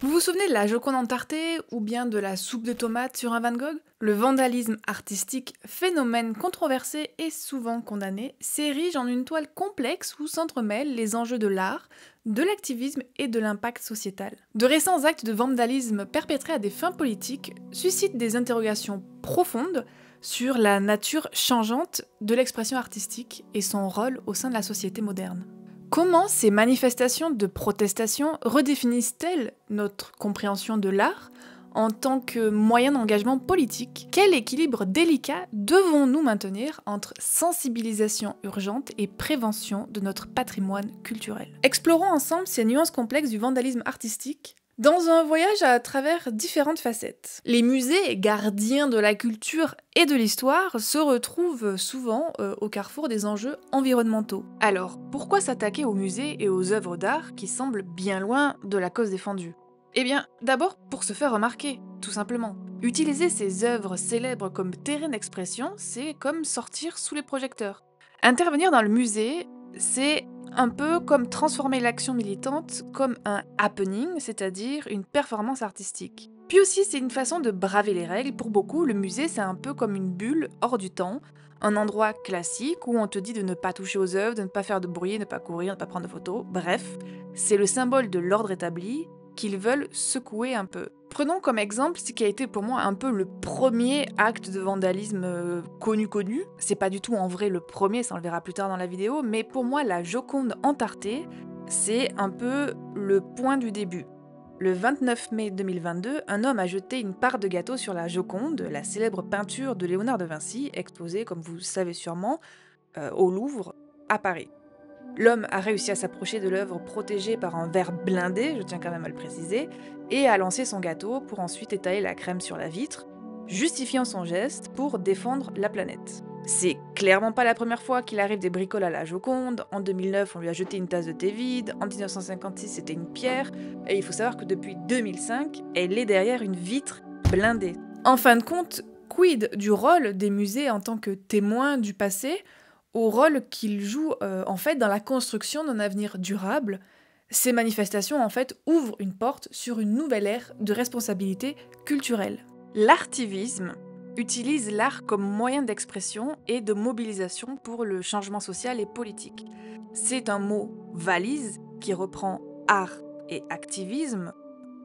Vous vous souvenez de la Joconde en tarté ou bien de la soupe de tomates sur un Van Gogh? Le vandalisme artistique, phénomène controversé et souvent condamné, s'érige en une toile complexe où s'entremêlent les enjeux de l'art, de l'activisme et de l'impact sociétal. De récents actes de vandalisme perpétrés à des fins politiques suscitent des interrogations profondes sur la nature changeante de l'expression artistique et son rôle au sein de la société moderne. Comment ces manifestations de protestation redéfinissent-elles notre compréhension de l'art en tant que moyen d'engagement politique? Quel équilibre délicat devons-nous maintenir entre sensibilisation urgente et prévention de notre patrimoine culturel? Explorons ensemble ces nuances complexes du vandalisme artistique dans un voyage à travers différentes facettes. Les musées, gardiens de la culture et de l'histoire, se retrouvent souvent au carrefour des enjeux environnementaux. Alors, pourquoi s'attaquer aux musées et aux œuvres d'art qui semblent bien loin de la cause défendue? Eh bien, d'abord pour se faire remarquer, tout simplement. Utiliser ces œuvres célèbres comme terrain d'expression, c'est comme sortir sous les projecteurs. Intervenir dans le musée, c'est un peu comme transformer l'action militante comme un happening, c'est-à-dire une performance artistique. Puis aussi, c'est une façon de braver les règles. Pour beaucoup, le musée, c'est un peu comme une bulle hors du temps, un endroit classique où on te dit de ne pas toucher aux œuvres, de ne pas faire de bruit, de ne pas courir, de ne pas prendre de photos. Bref, c'est le symbole de l'ordre établi qu'ils veulent secouer un peu. Prenons comme exemple ce qui a été pour moi un peu le premier acte de vandalisme connu. C'est pas du tout en vrai le premier, ça on le verra plus tard dans la vidéo, mais pour moi la Joconde entartée, c'est un peu le point du début. Le 29 mai 2022, un homme a jeté une part de gâteau sur la Joconde, la célèbre peinture de Léonard de Vinci, exposée, comme vous le savez sûrement, au Louvre, à Paris. L'homme a réussi à s'approcher de l'œuvre protégée par un verre blindé, je tiens quand même à le préciser, et a lancé son gâteau pour ensuite étaler la crème sur la vitre, justifiant son geste pour défendre la planète. C'est clairement pas la première fois qu'il arrive des bricoles à la Joconde. En 2009, on lui a jeté une tasse de thé vide. En 1956, c'était une pierre. Et il faut savoir que depuis 2005, elle est derrière une vitre blindée. En fin de compte, quid du rôle des musées en tant que témoins du passé, au rôle qu'ils jouent en fait dans la construction d'un avenir durable? Ces manifestations en fait ouvrent une porte sur une nouvelle ère de responsabilité culturelle. L'artivisme utilise l'art comme moyen d'expression et de mobilisation pour le changement social et politique. C'est un mot valise qui reprend art et activisme.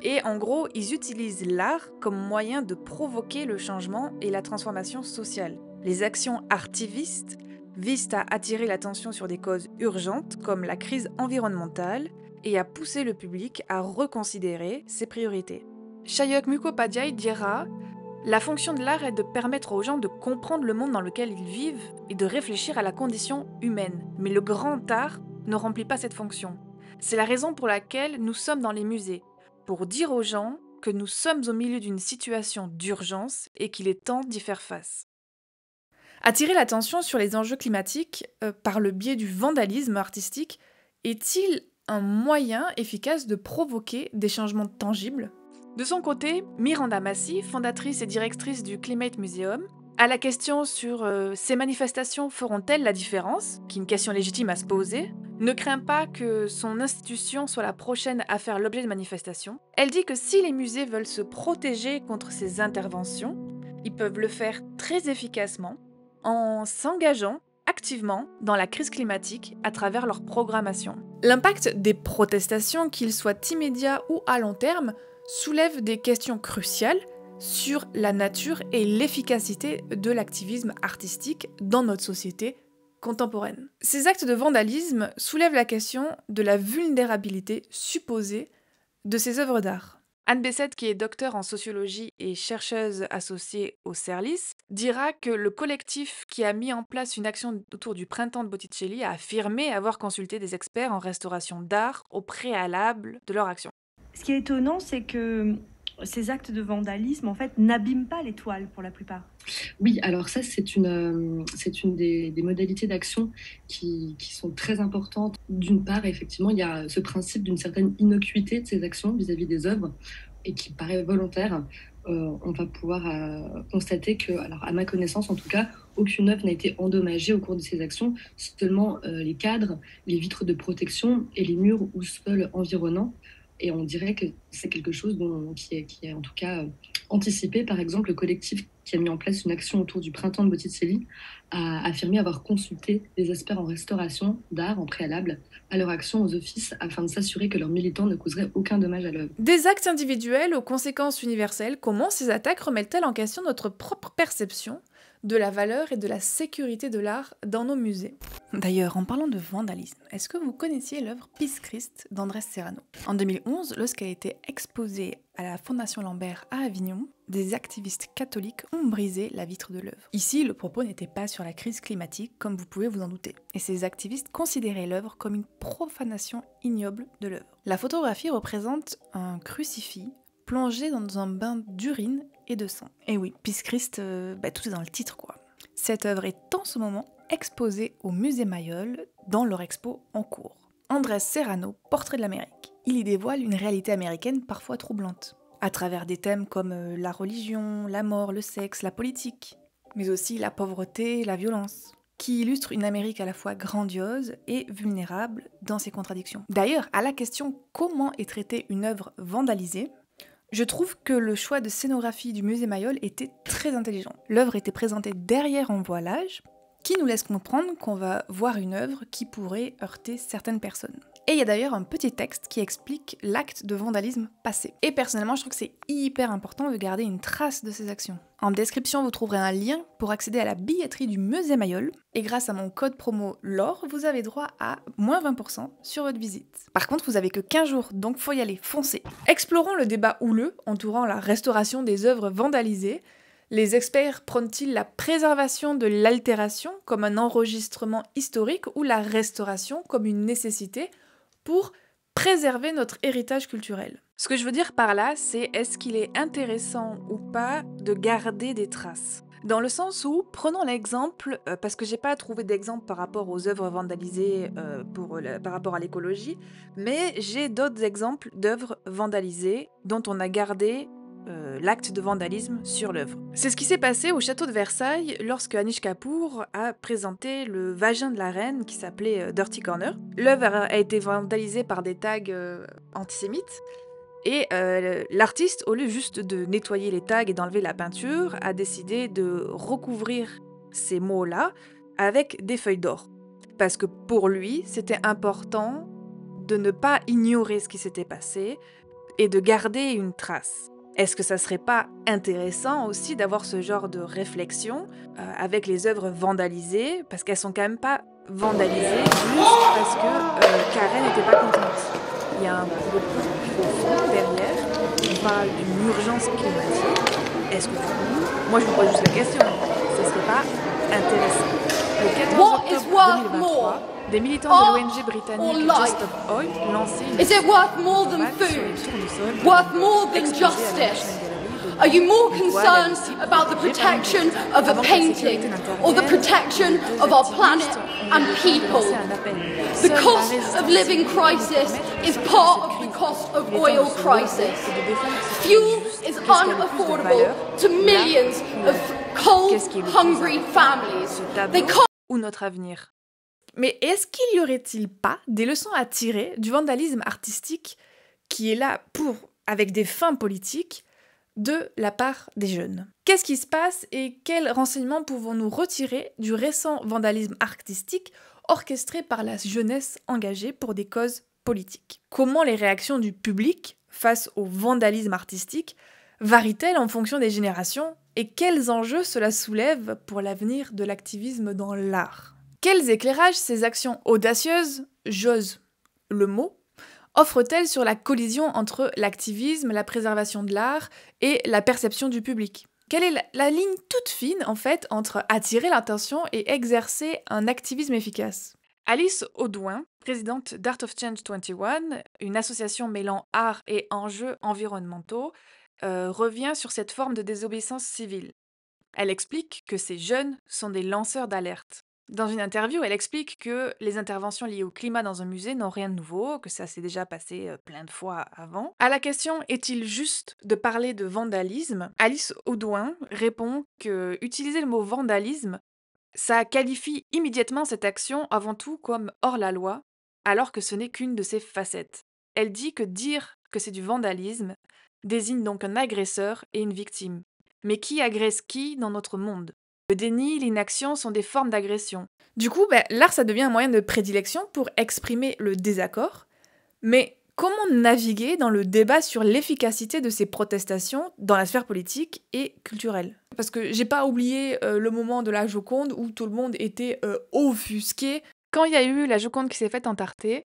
Et en gros, ils utilisent l'art comme moyen de provoquer le changement et la transformation sociale. Les actions artivistes visent à attirer l'attention sur des causes urgentes comme la crise environnementale et à pousser le public à reconsidérer ses priorités. Shyok Mukhopadhyay dira: la fonction de l'art est de permettre aux gens de comprendre le monde dans lequel ils vivent et de réfléchir à la condition humaine. Mais le grand art ne remplit pas cette fonction. C'est la raison pour laquelle nous sommes dans les musées, pour dire aux gens que nous sommes au milieu d'une situation d'urgence et qu'il est temps d'y faire face. Attirer l'attention sur les enjeux climatiques par le biais du vandalisme artistique est-il un moyen efficace de provoquer des changements tangibles? De son côté, Miranda Massey, fondatrice et directrice du Climate Museum, à la question sur ces manifestations feront-elles la différence, qui est une question légitime à se poser, ne craint pas que son institution soit la prochaine à faire l'objet de manifestations. Elle dit que si les musées veulent se protéger contre ces interventions, ils peuvent le faire très efficacement en s'engageant activement dans la crise climatique à travers leur programmation. L'impact des protestations, qu'ils soient immédiats ou à long terme, soulève des questions cruciales sur la nature et l'efficacité de l'activisme artistique dans notre société contemporaine. Ces actes de vandalisme soulèvent la question de la vulnérabilité supposée de ces œuvres d'art. Anne Bessette, qui est docteure en sociologie et chercheuse associée au CERLIS, dira que le collectif qui a mis en place une action autour du printemps de Botticelli a affirmé avoir consulté des experts en restauration d'art au préalable de leur action. Ce qui est étonnant, c'est que ces actes de vandalisme, en fait, n'abîment pas les toiles pour la plupart. Oui, alors ça, c'est une des modalités d'action qui sont très importantes. D'une part, effectivement, il y a ce principe d'une certaine innocuité de ces actions vis-à-vis des œuvres et qui paraît volontaire. On va pouvoir constater que, alors à ma connaissance en tout cas, aucune œuvre n'a été endommagée au cours de ces actions, seulement les cadres, les vitres de protection et les murs ou sols environnants Et on dirait que c'est quelque chose qui est en tout cas anticipé. Par exemple, le collectif qui a mis en place une action autour du printemps de Botticelli a affirmé avoir consulté des experts en restauration d'art en préalable à leur action aux offices afin de s'assurer que leurs militants ne causeraient aucun dommage à l'œuvre. Des actes individuels aux conséquences universelles, comment ces attaques remettent-elles en question notre propre perception de la valeur et de la sécurité de l'art dans nos musées? D'ailleurs, en parlant de vandalisme, est-ce que vous connaissiez l'œuvre Peace Christ d'Andrés Serrano? En 2011, lorsqu'elle a été exposée à la Fondation Lambert à Avignon, des activistes catholiques ont brisé la vitre de l'œuvre. Ici, le propos n'était pas sur la crise climatique, comme vous pouvez vous en douter. Et ces activistes considéraient l'œuvre comme une profanation ignoble de l'œuvre. La photographie représente un crucifix plongé dans un bain d'urine et de sang. Et oui, Peace Christ, tout est dans le titre quoi. Cette œuvre est en ce moment exposée au musée Mayol dans leur expo en cours. Andrés Serrano, Portrait de l'Amérique. Il y dévoile une réalité américaine parfois troublante, à travers des thèmes comme la religion, la mort, le sexe, la politique, mais aussi la pauvreté, la violence, qui illustre une Amérique à la fois grandiose et vulnérable dans ses contradictions. D'ailleurs, à la question comment est traitée une œuvre vandalisée, je trouve que le choix de scénographie du musée Mayol était très intelligent. L'œuvre était présentée derrière un voilage, qui nous laisse comprendre qu'on va voir une œuvre qui pourrait heurter certaines personnes. Et il y a d'ailleurs un petit texte qui explique l'acte de vandalisme passé. Et personnellement, je trouve que c'est hyper important de garder une trace de ces actions. En description, vous trouverez un lien pour accéder à la billetterie du musée Mayol. Et grâce à mon code promo LOR, vous avez droit à moins 20% sur votre visite. Par contre, vous avez que 15 jours, donc faut y aller, foncez. Explorons le débat houleux entourant la restauration des œuvres vandalisées. Les experts prônent-ils la préservation de l'altération comme un enregistrement historique ou la restauration comme une nécessité pour préserver notre héritage culturel? Ce que je veux dire par là, c'est est-ce qu'il est intéressant ou pas de garder des traces? Dans le sens où, prenons l'exemple, parce que j'ai pas trouvé d'exemple par rapport aux œuvres vandalisées par rapport à l'écologie, mais j'ai d'autres exemples d'œuvres vandalisées dont on a gardé l'acte de vandalisme sur l'œuvre. C'est ce qui s'est passé au château de Versailles lorsque Anish Kapoor a présenté le vagin de la reine qui s'appelait Dirty Corner. L'œuvre a été vandalisée par des tags antisémites et l'artiste, au lieu juste de nettoyer les tags et d'enlever la peinture, a décidé de recouvrir ces mots-là avec des feuilles d'or. Parce que pour lui, c'était important de ne pas ignorer ce qui s'était passé et de garder une trace. Est-ce que ça serait pas intéressant aussi d'avoir ce genre de réflexion avec les œuvres vandalisées, parce qu'elles sont quand même pas vandalisées juste parce que Karen n'était pas contente. Il y a un propos profond derrière, on parle d'une urgence climatique. Est-ce que pour nous, moi je vous pose juste la question, ce serait pas intéressant? Le 14 octobre 2023, des militants de l'ONG britannique Just Stop Oil lançaient une worth more than justice? Are you more concerned about the protection of a painting or the protection of our planet and people? The cost of living crisis is part of the cost of oil crisis. Fuel is unaffordable to millions of cold, hungry families. They can't. Ou notre avenir. Mais est-ce qu'il y aurait-il pas des leçons à tirer du vandalisme artistique qui est là avec des fins politiques, de la part des jeunes? Qu'est-ce qui se passe et quels renseignements pouvons-nous retirer du récent vandalisme artistique orchestré par la jeunesse engagée pour des causes politiques? Comment les réactions du public face au vandalisme artistique varient-elles en fonction des générations et quels enjeux cela soulève pour l'avenir de l'activisme dans l'art? Quels éclairages ces actions audacieuses, j'ose le mot, offre-t-elle sur la collision entre l'activisme, la préservation de l'art et la perception du public? Quelle est la ligne toute fine, en fait, entre attirer l'attention et exercer un activisme efficace? Alice Audouin, présidente d'Art of Change 21, une association mêlant art et enjeux environnementaux, revient sur cette forme de désobéissance civile. Elle explique que ces jeunes sont des lanceurs d'alerte. Dans une interview, elle explique que les interventions liées au climat dans un musée n'ont rien de nouveau, que ça s'est déjà passé plein de fois avant. À la question « Est-il juste de parler de vandalisme ?», Alice Audouin répond que utiliser le mot vandalisme, ça qualifie immédiatement cette action avant tout comme hors la loi, alors que ce n'est qu'une de ses facettes. Elle dit que dire que c'est du vandalisme désigne donc un agresseur et une victime. Mais qui agresse qui dans notre monde? Le déni, l'inaction sont des formes d'agression. Du coup, l'art, ça devient un moyen de prédilection pour exprimer le désaccord. Mais comment naviguer dans le débat sur l'efficacité de ces protestations dans la sphère politique et culturelle? Parce que j'ai pas oublié le moment de la Joconde où tout le monde était offusqué. Quand il y a eu la Joconde qui s'est faite entarter,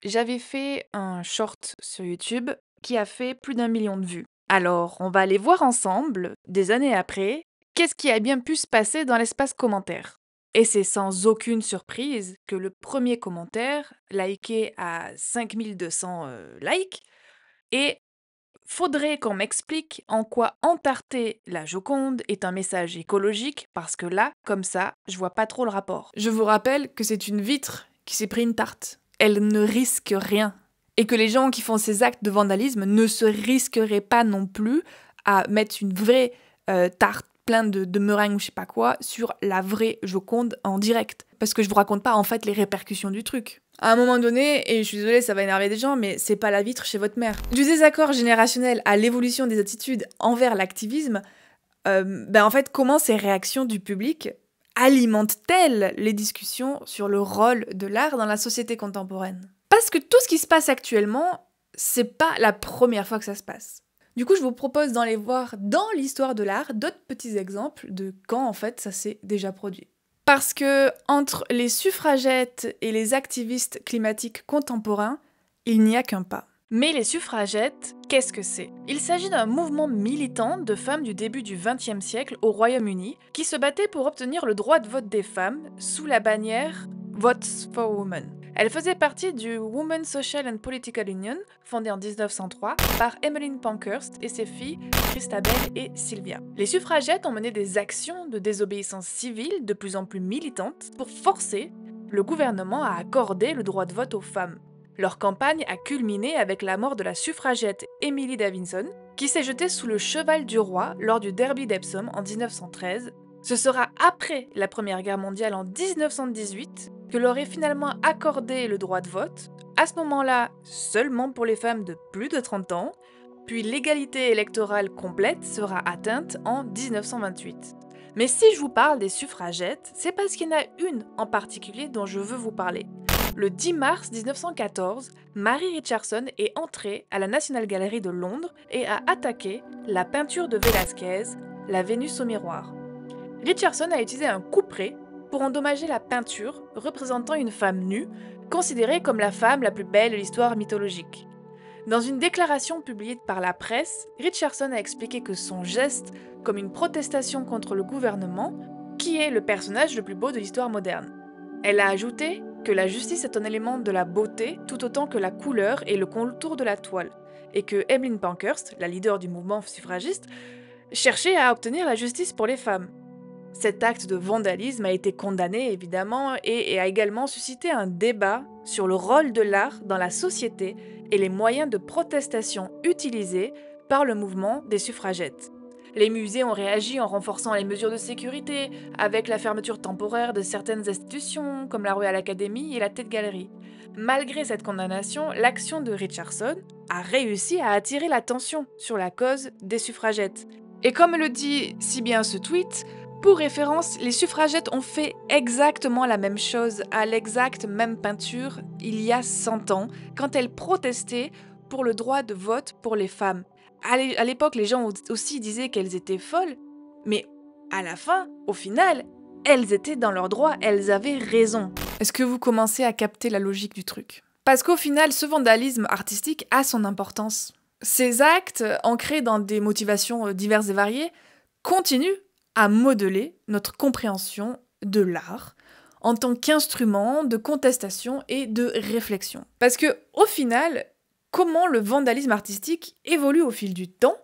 j'avais fait un short sur YouTube qui a fait plus d'1 million de vues. Alors, on va aller voir ensemble, des années après, qu'est-ce qui a bien pu se passer dans l'espace commentaire. Et c'est sans aucune surprise que le premier commentaire, liké à 5200 likes, et faudrait qu'on m'explique en quoi entarter la Joconde est un message écologique, parce que là, comme ça, je vois pas trop le rapport. Je vous rappelle que c'est une vitre qui s'est pris une tarte. Elle ne risque rien. Et que les gens qui font ces actes de vandalisme ne se risqueraient pas non plus à mettre une vraie tarte pleine de meringues ou je sais pas quoi sur la vraie Joconde en direct. Parce que je vous raconte pas en fait les répercussions du truc. À un moment donné, et je suis désolée, ça va énerver des gens, mais c'est pas la vitre chez votre mère. Du désaccord générationnel à l'évolution des attitudes envers l'activisme, en fait, comment ces réactions du public alimentent-elles les discussions sur le rôle de l'art dans la société contemporaine? Parce que tout ce qui se passe actuellement, c'est pas la première fois que ça se passe. Du coup, je vous propose d'aller voir dans l'histoire de l'art d'autres petits exemples de quand en fait ça s'est déjà produit. Parce que entre les suffragettes et les activistes climatiques contemporains, il n'y a qu'un pas. Mais les suffragettes, qu'est-ce que c'est? Il s'agit d'un mouvement militant de femmes du début du XXe siècle au Royaume-Uni qui se battaient pour obtenir le droit de vote des femmes sous la bannière Votes for Women. Elle faisait partie du Women's Social and Political Union, fondée en 1903 par Emmeline Pankhurst et ses filles Christabel et Sylvia. Les suffragettes ont mené des actions de désobéissance civile de plus en plus militantes pour forcer le gouvernement à accorder le droit de vote aux femmes. Leur campagne a culminé avec la mort de la suffragette Emily Davidson, qui s'est jetée sous le cheval du roi lors du Derby d'Epsom en 1913. Ce sera après la Première Guerre mondiale en 1918 que leur est finalement accordé le droit de vote, à ce moment-là seulement pour les femmes de plus de 30 ans, puis l'égalité électorale complète sera atteinte en 1928. Mais si je vous parle des suffragettes, c'est parce qu'il y en a une en particulier dont je veux vous parler. Le 10 mars 1914, Mary Richardson est entrée à la National Gallery de Londres et a attaqué la peinture de Velázquez, la Vénus au miroir. Richardson a utilisé un couperet pour endommager la peinture représentant une femme nue, considérée comme la femme la plus belle de l'histoire mythologique. Dans une déclaration publiée par la presse, Richardson a expliqué que son geste comme une protestation contre le gouvernement, qui est le personnage le plus beau de l'histoire moderne. Elle a ajouté que la justice est un élément de la beauté tout autant que la couleur et le contour de la toile, et que Emmeline Pankhurst, la leader du mouvement suffragiste, cherchait à obtenir la justice pour les femmes. Cet acte de vandalisme a été condamné, évidemment, et a également suscité un débat sur le rôle de l'art dans la société et les moyens de protestation utilisés par le mouvement des suffragettes. Les musées ont réagi en renforçant les mesures de sécurité, avec la fermeture temporaire de certaines institutions, comme la Royal Academy et la Tate Gallery. Malgré cette condamnation, l'action de Richardson a réussi à attirer l'attention sur la cause des suffragettes. Et comme le dit si bien ce tweet, pour référence, les suffragettes ont fait exactement la même chose à l'exacte même peinture il y a 100 ans, quand elles protestaient pour le droit de vote pour les femmes. À l'époque, les gens aussi disaient qu'elles étaient folles, mais à la fin, au final, elles étaient dans leur droit, elles avaient raison. Est-ce que vous commencez à capter la logique du truc? Parce qu'au final, ce vandalisme artistique a son importance. Ces actes, ancrés dans des motivations diverses et variées, continuent à modeler notre compréhension de l'art en tant qu'instrument de contestation et de réflexion. Parce que, au final, comment le vandalisme artistique évolue au fil du temps,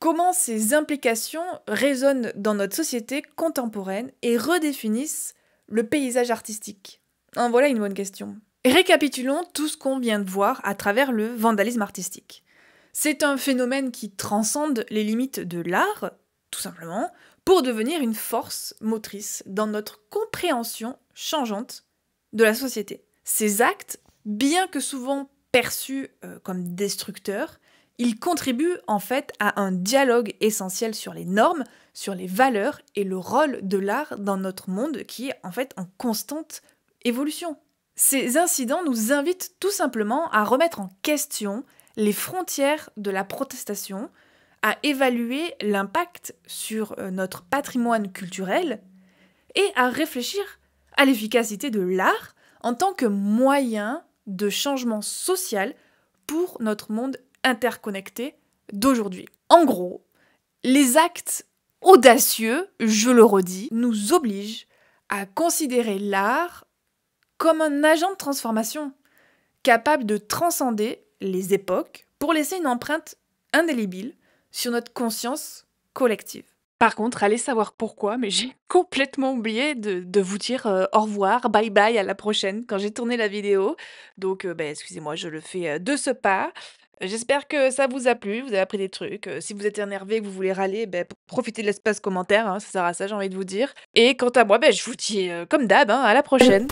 comment ses implications résonnent dans notre société contemporaine et redéfinissent le paysage artistique? En voilà une bonne question. Récapitulons tout ce qu'on vient de voir à travers le vandalisme artistique. C'est un phénomène qui transcende les limites de l'art, tout simplement, pour devenir une force motrice dans notre compréhension changeante de la société. Ces actes, bien que souvent perçus comme destructeurs, Il contribue en fait à un dialogue essentiel sur les normes, sur les valeurs et le rôle de l'art dans notre monde qui est en fait en constante évolution. Ces incidents nous invitent tout simplement à remettre en question les frontières de la protestation, à évaluer l'impact sur notre patrimoine culturel et à réfléchir à l'efficacité de l'art en tant que moyen de changement social pour notre monde interconnecté d'aujourd'hui. En gros, les actes audacieux, je le redis, nous obligent à considérer l'art comme un agent de transformation, capable de transcender les époques pour laisser une empreinte indélébile sur notre conscience collective. Par contre, allez savoir pourquoi, mais j'ai complètement oublié de vous dire au revoir, bye bye, à la prochaine, quand j'ai tourné la vidéo. Donc, excusez-moi, je le fais de ce pas. J'espère que ça vous a plu, vous avez appris des trucs. Si vous êtes énervé, que vous voulez râler, profitez de l'espace commentaire, hein, ça sert à ça, j'ai envie de vous dire. Et quant à moi, je vous dis comme d'hab, hein, à la prochaine.